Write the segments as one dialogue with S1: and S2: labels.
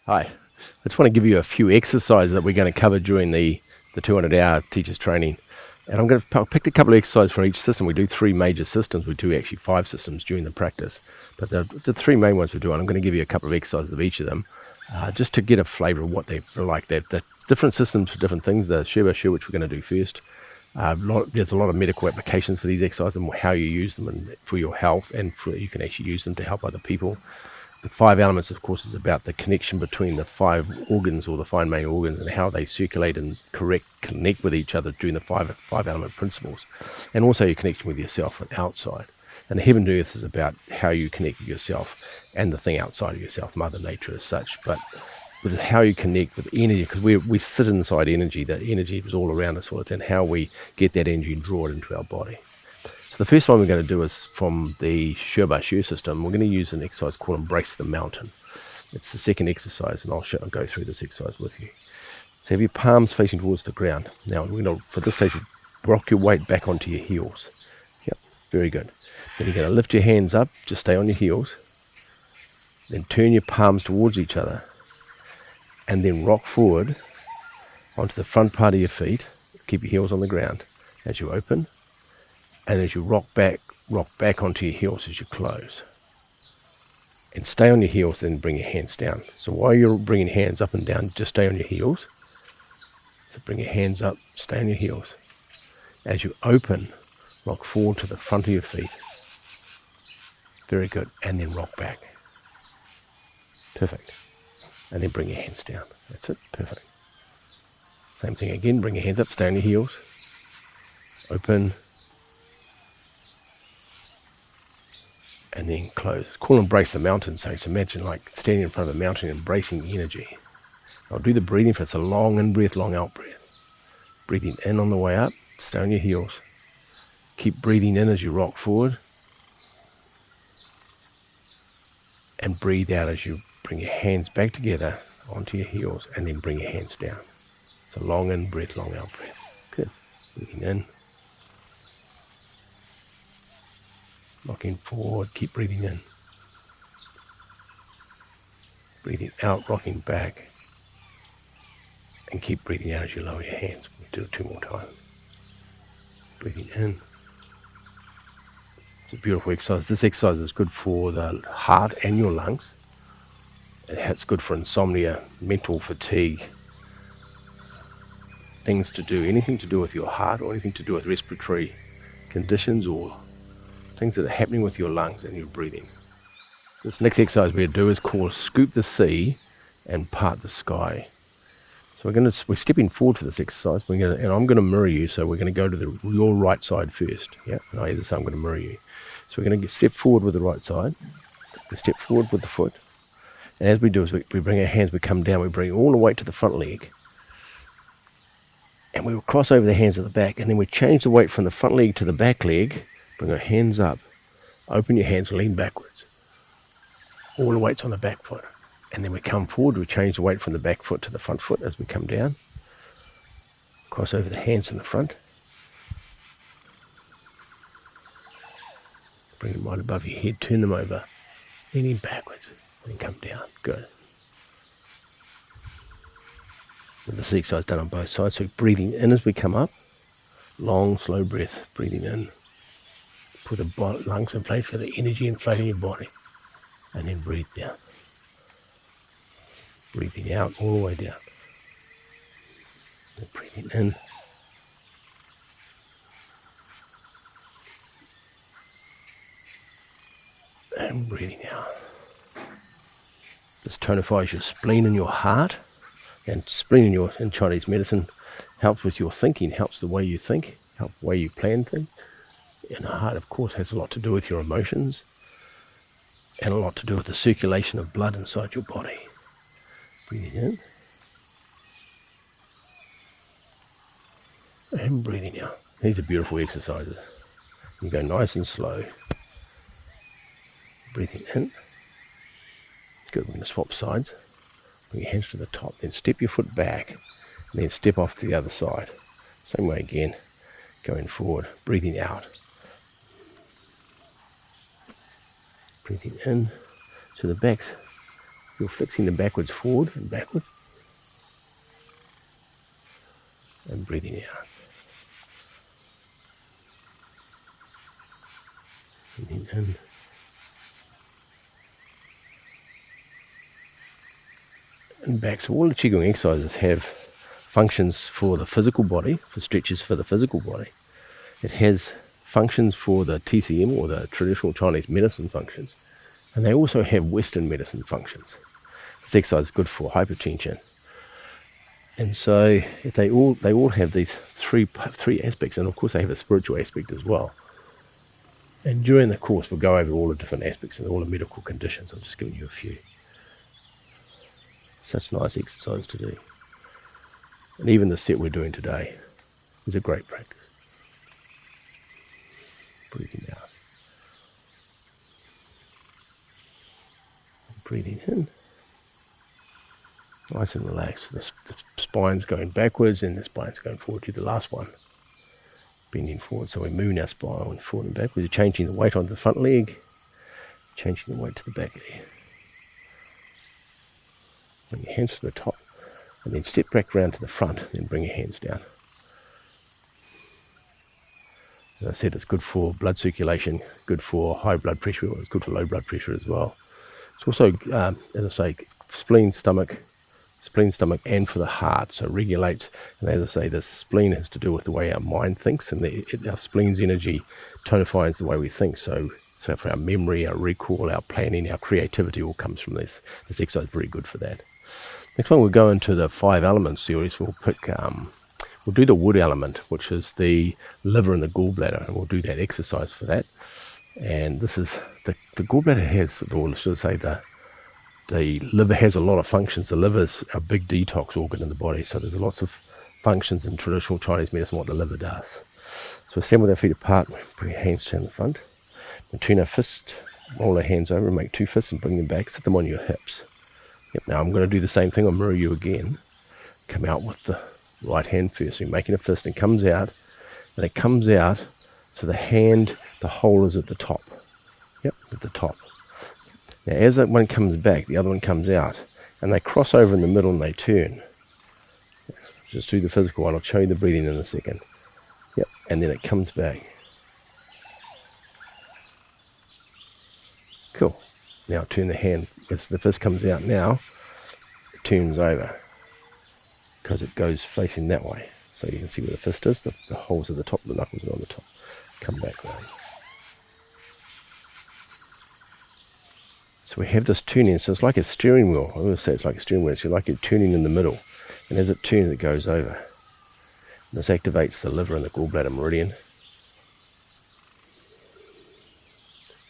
S1: Hi. I just want to give you a few exercises that we're going to cover during the 200-hour teacher's training. And I'll pick a couple of exercises for each system. We do 3 major systems. We do actually 5 systems during the practice. But the 3 main ones we do, and I'm going to give you a couple of exercises of each of them, just to get a flavour of what they're like. They're different systems for different things. The Shi Ba Shi, which we're going to do first. There's a lot of medical applications for these exercises and how you use them and for your health, and you can actually use them to help other people. The 5 elements, of course, is about the connection between the 5 organs, or the 5 main organs, and how they circulate and connect with each other during the 5 element principles, and also your connection with yourself and outside. And the heaven and earth is about how you connect with yourself and the thing outside of yourself, Mother Nature as such, but with how you connect with energy, because we sit inside energy. That energy is all around us, and how we get that energy and draw it into our body. So the first one we're going to do is from the Shi Ba Shi system. We're going to use an exercise called Embrace the Mountain. It's the second exercise, and I'll go through this exercise with you. So have your palms facing towards the ground. Now, we're going to, for this stage, rock your weight back onto your heels. Yep, very good. Then you're going to lift your hands up, just stay on your heels. Then turn your palms towards each other, and then rock forward onto the front part of your feet. Keep your heels on the ground as you open. And as you rock back onto your heels as you close. And stay on your heels, then bring your hands down. So while you're bringing hands up and down, just stay on your heels. So bring your hands up, stay on your heels. As you open, rock forward to the front of your feet. Very good. And then rock back. Perfect. And then bring your hands down. That's it. Perfect. Same thing again. Bring your hands up, stay on your heels. Open. And then close. It's called Embrace the Mountain. So imagine like standing in front of a mountain, embracing energy. I'll do the breathing for it's a long in breath, long out breath. Breathing in on the way up, stay on your heels. Keep breathing in as you rock forward. And breathe out as you bring your hands back together onto your heels, and then bring your hands down. It's a long in breath, long out breath. Good. Breathing in. Rocking forward, keep breathing in. Breathing out, rocking back. And keep breathing out as you lower your hands. We'll do it 2 more times. Breathing in. It's a beautiful exercise. This exercise is good for the heart and your lungs. It's good for insomnia, mental fatigue, things to do, anything to do with your heart or anything to do with respiratory conditions or things that are happening with your lungs and your breathing. This next exercise we're do is called Scoop the Sea and Part the Sky. So we're stepping forward for this exercise. And I'm going to mirror you. So we're going to go to your right side first. Yeah, and I either say I'm going to mirror you. So we're going to step forward with the right side. We step forward with the foot. And as we do is we bring our hands, we come down, we bring all the weight to the front leg. And we will cross over the hands at the back, and then we change the weight from the front leg to the back leg. Bring our hands up, open your hands, lean backwards. All the weight's on the back foot. And then we come forward, we change the weight from the back foot to the front foot as we come down. Cross over the hands in the front. Bring them right above your head, turn them over, leaning backwards, and come down. Good. With this exercise done on both sides, so breathing in as we come up, long, slow breath, breathing in. Put the lungs inflate, feel the energy inflating your body, and then breathe down. Breathing out all the way down. And breathing in. And breathing out. This tonifies your spleen and your heart. And spleen in Chinese medicine helps with your thinking, helps the way you think, helps the way you plan things. And the heart, of course, has a lot to do with your emotions and a lot to do with the circulation of blood inside your body. Breathing in. And breathing out. These are beautiful exercises. You go nice and slow. Breathing in. Good, we're going to swap sides. Bring your hands to the top, then step your foot back, and then step off to the other side. Same way again, going forward, breathing out. Breathing in, so the back's You're flexing them backwards, forward and backward. And breathing out. Breathing in. And back. So all the Qigong exercises have functions for the physical body, for stretches for the physical body. It has functions for the TCM, or the traditional Chinese medicine functions. And they also have Western medicine functions. This exercise is good for hypertension. And so they all have these three aspects, and of course they have a spiritual aspect as well. And during the course we'll go over all the different aspects and all the medical conditions. I'm just giving you a few. Such nice exercise to do. And even the set we're doing today is a great practice. Breathing out. And breathing in. Nice and relaxed. The spine's going backwards and the spine's going forward to the last one. Bending forward, so we're moving our spine forward and backwards. We're changing the weight on the front leg, changing the weight to the back leg. Bring your hands to the top, and then step back round to the front, and then bring your hands down. As I said, it's good for blood circulation, good for high blood pressure, or it's good for low blood pressure as well. It's also, as I say, spleen, stomach, and for the heart, so it regulates. And as I say, the spleen has to do with the way our mind thinks, and our spleen's energy tonifies the way we think. So for our memory, our recall, our planning, our creativity all comes from this. This exercise is very good for that. Next one, we'll go into the 5 elements series. We'll do the wood element, which is the liver and the gallbladder, and we'll do that exercise for that. And this is the gallbladder has, or should I say, the liver has a lot of functions. The liver is a big detox organ in the body, so there's lots of functions in traditional Chinese medicine what the liver does. So stand with our feet apart, bring your hands down the front, and turn our fist, roll our hands over and make 2 fists and bring them back, sit them on your hips. Yep. Now I'm going to do the same thing. I'll mirror you again. Come out with the right hand first. So you're making a fist and it comes out, so the hole is at the top. Yep, at the top. Now as that one comes back, the other one comes out, and they cross over in the middle and they turn. Just do the physical one. I'll show you the breathing in a second. Yep, and then it comes back. Cool. Now turn the hand, as the fist comes out now, it turns over, because it goes facing that way. So you can see where the fist is, the holes at the top, the knuckles are on the top. Come back round. So we have this turning, so it's like a steering wheel. I always say it's like a steering wheel. It's like you're turning in the middle, and as it turns, it goes over. And this activates the liver and the gallbladder meridian.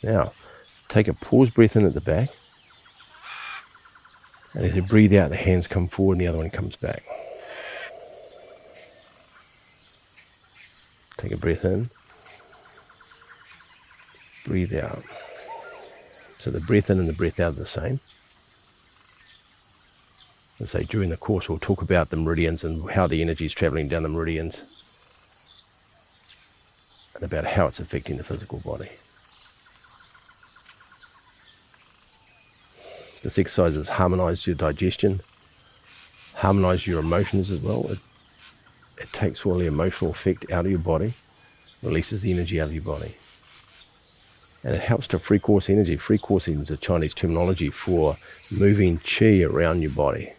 S1: Now, take a pause breath in at the back, and as you breathe out, the hands come forward and the other one comes back. Take a breath in, breathe out. So the breath in and the breath out are the same. And say during the course we'll talk about the meridians and how the energy is travelling down the meridians, and about how it's affecting the physical body. This exercise has harmonised your digestion, harmonised your emotions as well. It takes all the emotional effect out of your body, releases the energy out of your body. And it helps to free course energy. Free course is a Chinese terminology for moving qi around your body.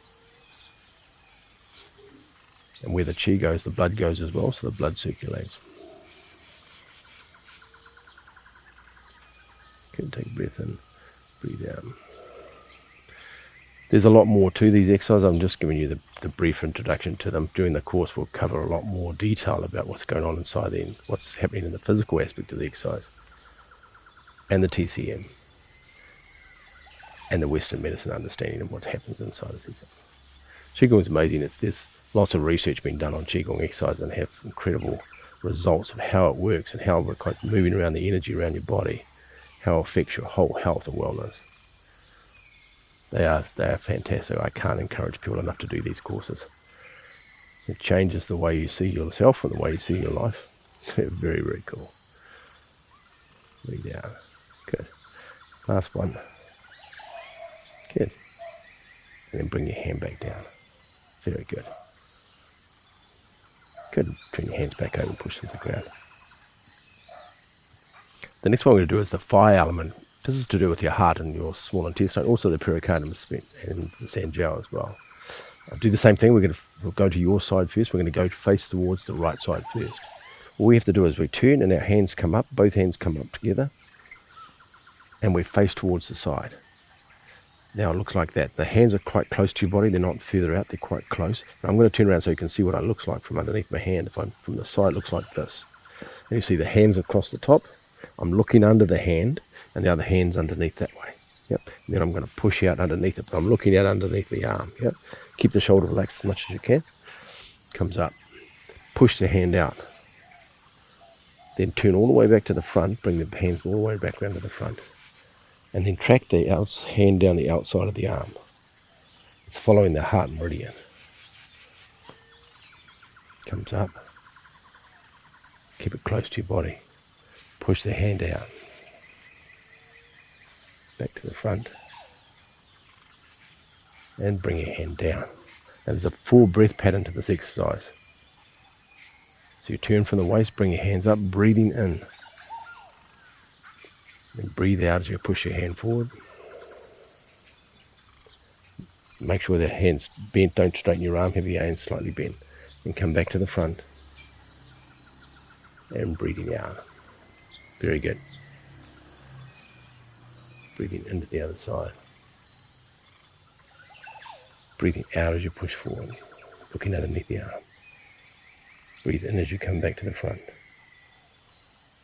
S1: And where the qi goes, the blood goes as well, so the blood circulates. Okay, take a breath in, breathe out. There's a lot more to these exercises. I'm just giving you the brief introduction to them. During the course we'll cover a lot more detail about what's going on inside there and what's happening in the physical aspect of the exercise, and the TCM, and the Western medicine understanding of what happens inside of these. Qigong is amazing. There's lots of research being done on Qigong exercise and have incredible results of how it works and how we're kind of moving around the energy around your body, how it affects your whole health and wellness. They are fantastic. I can't encourage people enough to do these courses. It changes the way you see yourself and the way you see your life. They're very, very cool. Breathe out. Good. Last one. Good. and then bring your hand back down. Very good. Good. Turn your hands back over and push them to the ground. The next one we're going to do is the fire element. This is to do with your heart and your small intestine, also the pericardium and the Sanjiao as well. Do the same thing. We'll go to your side first. We're going to go face towards the right side first. All we have to do is we turn and our hands come up, both hands come up together, and we face towards the side. Now it looks like that. The hands are quite close to your body. They're not further out. They're quite close. Now I'm going to turn around so you can see what it looks like from underneath my hand. If I'm from the side, it looks like this. And you see the hands across the top. I'm looking under the hand, and the other hand's underneath that way. Yep. And then I'm going to push out underneath it. But I'm looking out underneath the arm. Yep. Keep the shoulder relaxed as much as you can. Comes up. Push the hand out. Then turn all the way back to the front. Bring the hands all the way back around to the front. And then track the hand down the outside of the arm. It's following the heart meridian. Comes up. Keep it close to your body. Push the hand out. Back to the front. And bring your hand down. And there's a 4 breath pattern to this exercise. So you turn from the waist, bring your hands up, breathing in. Then breathe out as you push your hand forward. Make sure the hand's bent, don't straighten your arm, have your hands slightly bent. Then come back to the front. And breathing out. Very good. Breathing into the other side. Breathing out as you push forward, looking underneath the arm. Breathe in as you come back to the front.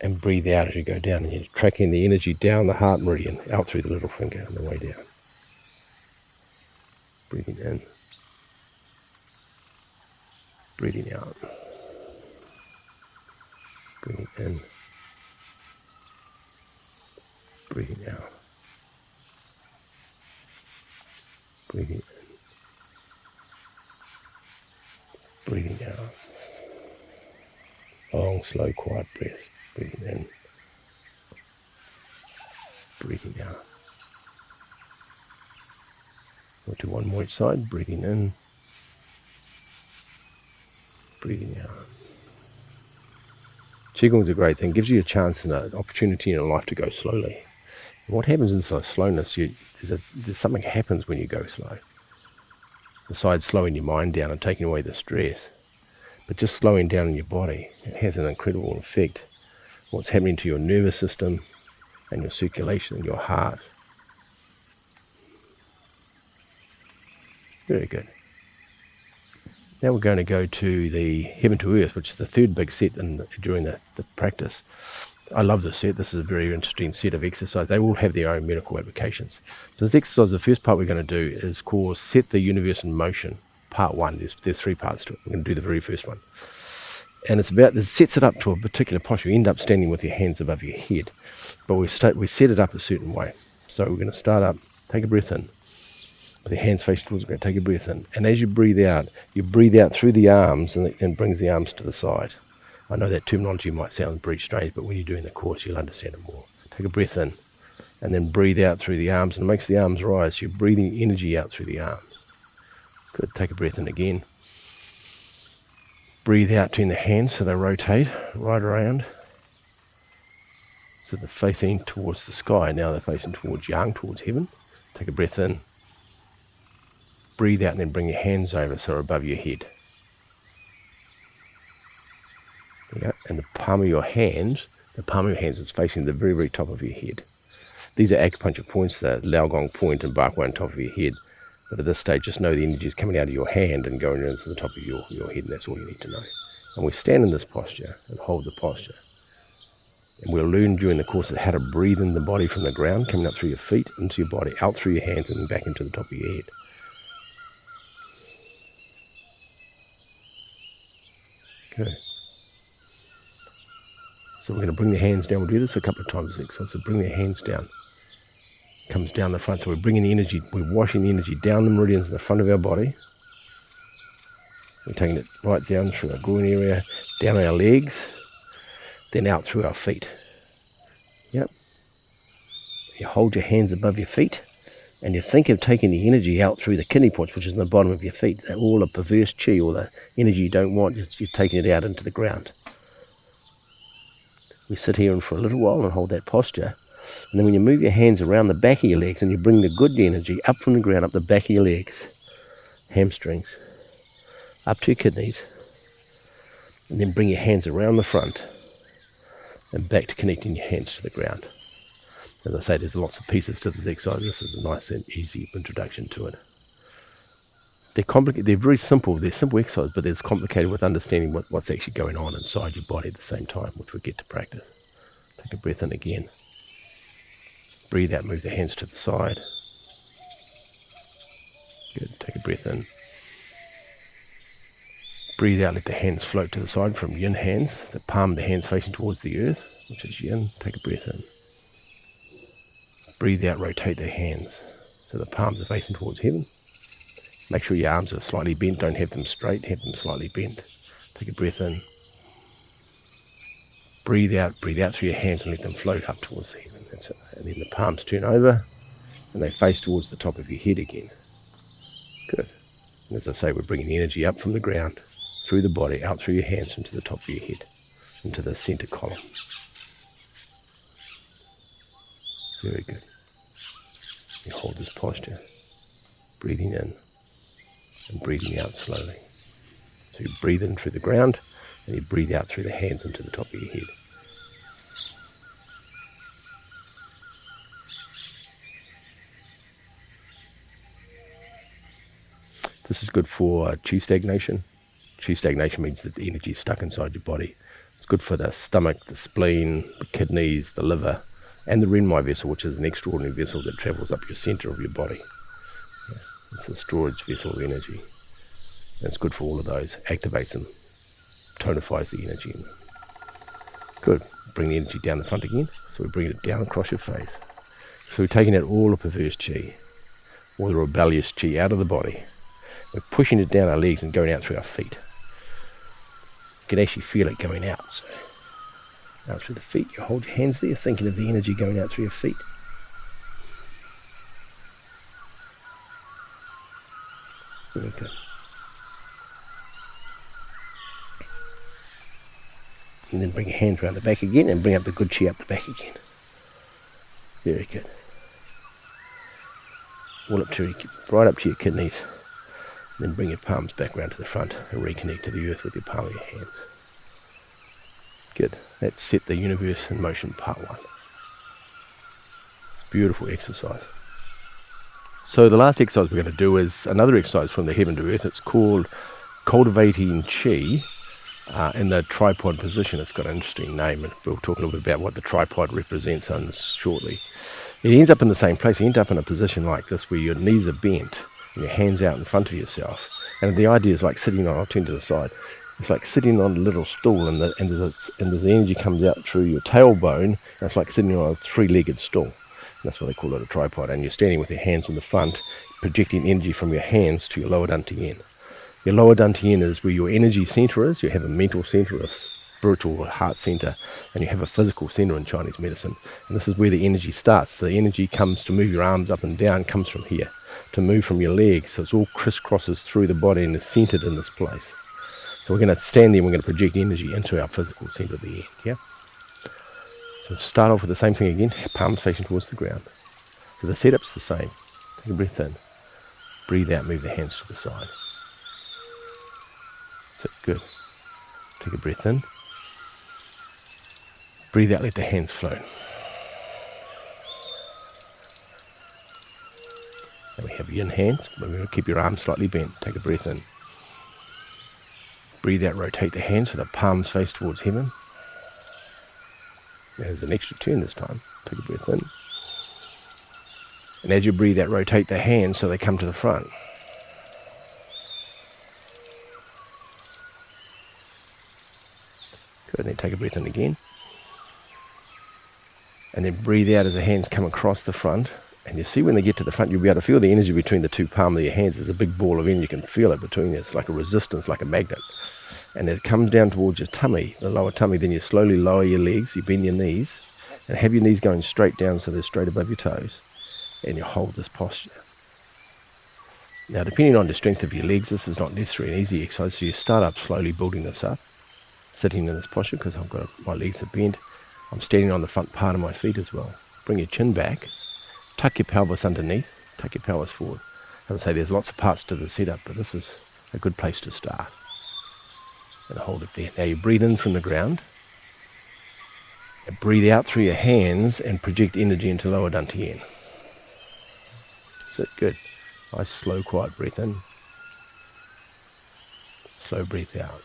S1: And breathe out as you go down, and you're tracking the energy down the heart meridian, out through the little finger on the way down. Breathing in. Breathing out. Breathing in. Breathing out. Breathing in. Breathing out. Long, slow, quiet breaths. Breathing in. Breathing out. We'll do one more each side. Breathing in. Breathing out. Qigong is a great thing. It gives you a chance and an opportunity in your life to go slowly. And what happens in slowness, there's something happens when you go slow. Besides slowing your mind down and taking away the stress, but just slowing down in your body, it has an incredible effect. What's happening to your nervous system and your circulation and your heart. Very good. Now we're going to go to the Heaven to Earth, which is the third big set during the practice. I love this set. This is a very interesting set of exercises. They all have their own medical applications. So this exercise, the first part we're going to do is called Set the Universe in Motion, part 1. There's 3 parts to it. We're going to do the very first one. And it sets it up to a particular posture. You end up standing with your hands above your head. But we set it up a certain way. So we're going to start up, take a breath in. With your hands facing towards the ground, take a breath in. And as you breathe out through the arms and brings the arms to the side. I know that terminology might sound pretty strange, but when you're doing the course, you'll understand it more. Take a breath in, and then breathe out through the arms, and it makes the arms rise. So you're breathing energy out through the arms. Good. Take a breath in again. Breathe out between the hands so they rotate right around. So they're facing towards the sky. Now they're facing towards yang, towards heaven. Take a breath in. Breathe out and then bring your hands over so they're above your head. Yeah, and the palm of your hands is facing the very, very top of your head. These are acupuncture points, the Laogong point and Bakwan on top of your head. But at this stage, just know the energy is coming out of your hand and going into the top of your head, and that's all you need to know. And we stand in this posture and hold the posture. And we'll learn during the course of how to breathe in the body from the ground, coming up through your feet, into your body, out through your hands, and then back into the top of your head. Okay. So we're going to bring the hands down. We'll do this a couple of times this exercise. So bring the hands down. Comes down the front. So we're bringing the energy, we're washing the energy down the meridians in the front of our body. We're taking it right down through our groin area, down our legs, then out through our feet. Yep. You hold your hands above your feet. And you think of taking the energy out through the kidney points, which is in the bottom of your feet. That all the perverse chi, or the energy you don't want, you're taking it out into the ground. We sit here for a little while and hold that posture. And then when you move your hands around the back of your legs and you bring the good energy up from the ground, up the back of your legs, hamstrings, up to your kidneys, and then bring your hands around the front and back to connecting your hands to the ground. As I say, there's lots of pieces to this exercise. This is a nice and easy introduction to it. They're complicated. They're very simple. They're simple exercises, but it's complicated with understanding what's actually going on inside your body at the same time, which we get to practice. Take a breath in again. Breathe out, move the hands to the side. Good. Take a breath in. Breathe out, let the hands float to the side from yin hands. The palm of the hands facing towards the earth, which is yin. Take a breath in. Breathe out, rotate the hands so the palms are facing towards heaven. Make sure your arms are slightly bent. Don't have them straight, have them slightly bent. Take a breath in. Breathe out through your hands and let them float up towards heaven. That's it. And then the palms turn over and they face towards the top of your head again. Good. And as I say, we're bringing the energy up from the ground, through the body, out through your hands into the top of your head, into the center column. Very good. You hold this posture, breathing in and breathing out slowly. So you breathe in through the ground and you breathe out through the hands into the top of your head. This is good for Qi stagnation. Qi stagnation means that the energy is stuck inside your body. It's good for the stomach, the spleen, the kidneys, the liver, and the Renmai vessel, which is an extraordinary vessel that travels up your center of your body. Yeah, it's a storage vessel of energy. And it's good for all of those. Activates them, tonifies the energy in them. Good. Bring the energy down the front again. So we bring it down across your face. So we're taking out all the perverse Qi, all the rebellious Qi out of the body. We're pushing it down our legs and going out through our feet. You can actually feel it going out. So out through the feet, you hold your hands there, thinking of the energy going out through your feet. Very good. And then bring your hands around the back again and bring up the good Qi up the back again. Very good. All up to right up to your kidneys. Then bring your palms back round to the front and reconnect to the earth with your palm of your hands. Good. That's set the universe in motion, part 1. Beautiful exercise. So the last exercise we're going to do is another exercise from the heaven to earth. It's called Cultivating Qi in the tripod position. It's got an interesting name, and we'll talk a little bit about what the tripod represents on this shortly. It ends up in the same place. You end up in a position like this where your knees are bent and your hands out in front of yourself. And the idea is like sitting on, I'll turn to the side, it's like sitting on a little stool and there's energy comes out through your tailbone, and it's like sitting on a 3-legged stool. And that's why they call it a tripod. And you're standing with your hands in the front, projecting energy from your hands to your lower dantian. Your lower dantian is where your energy center is. You have a mental center, a spiritual or heart center, and you have a physical center in Chinese medicine. And this is where the energy starts. The energy comes to move your arms up and down, comes from here. To move from your legs, so it's all crisscrosses through the body and is centered in this place. So we're going to stand there and we're going to project energy into our physical center at the end, yeah? So start off with the same thing again, palms facing towards the ground. So the setup's the same. Take a breath in. Breathe out, move the hands to the side. So good. Take a breath in. Breathe out, let the hands float. And we have yin hands, but we're going to keep your arms slightly bent. Take a breath in. Breathe out, rotate the hands so the palms face towards heaven. There's an extra turn this time. Take a breath in. And as you breathe out, rotate the hands so they come to the front. Good, and then take a breath in again. And then breathe out as the hands come across the front. And you see when they get to the front, you'll be able to feel the energy between the two palms of your hands. There's a big ball of energy. You can feel it between you. It's like a resistance, like a magnet. And it comes down towards your tummy, the lower tummy. Then you slowly lower your legs, you bend your knees, and have your knees going straight down so they're straight above your toes. and you hold this posture. Now, depending on the strength of your legs, this is not necessarily an easy exercise, so you start up slowly building this up, sitting in this posture, because my legs are bent. I'm standing on the front part of my feet as well. Bring your chin back, tuck your pelvis underneath, tuck your pelvis forward. As I say, there's lots of parts to the setup, but this is a good place to start. And hold it there. Now you breathe in from the ground, and breathe out through your hands and project energy into lower dantian. So good. Nice slow quiet breath in, slow breath out.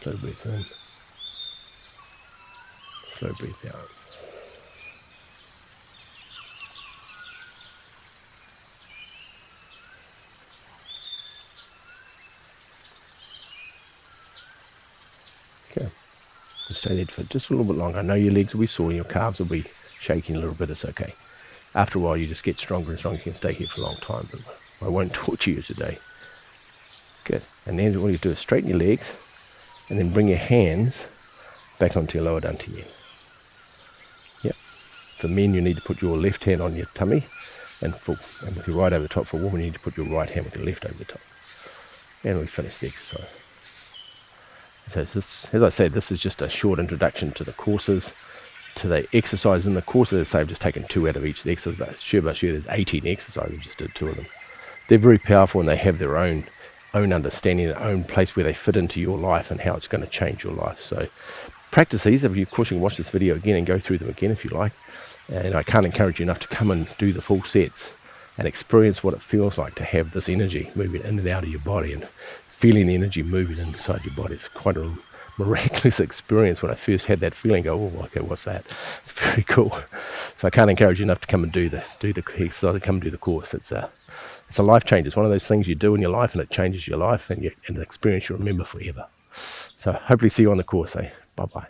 S1: Slow breath in, slow breath out. Okay, just stay there for just a little bit longer. I know your legs will be sore and your calves will be shaking a little bit, it's okay. After a while you just get stronger and stronger, you can stay here for a long time, but I won't torture you today. Good, and then what you do is straighten your legs, and then bring your hands back onto your lower dantian. Yep. For men, you need to put your left hand on your tummy, and with your right over the top. For women, you need to put your right hand with your left over the top. And we finish the exercise. So this, as I said, this is just a short introduction to the courses, to the exercise in the courses. As I say, I've just taken 2 out of each of the exercises. Shi Ba Shi, there's 18 exercises, we just did 2 of them. They're very powerful, and they have their own understanding, their own place where they fit into your life and how it's going to change your life. So practice these. Of course, you can watch this video again and go through them again if you like. And I can't encourage you enough to come and do the full sets and experience what it feels like to have this energy moving in and out of your body and feeling the energy moving inside your body. It's quite a miraculous experience. When I first had that feeling, go, oh, okay, what's that? It's very cool. So I can't encourage you enough to come and do the exercise and come and do the course. It's a life change. It's one of those things you do in your life, and it changes your life, and an experience you remember forever. So hopefully see you on the course. Bye-bye.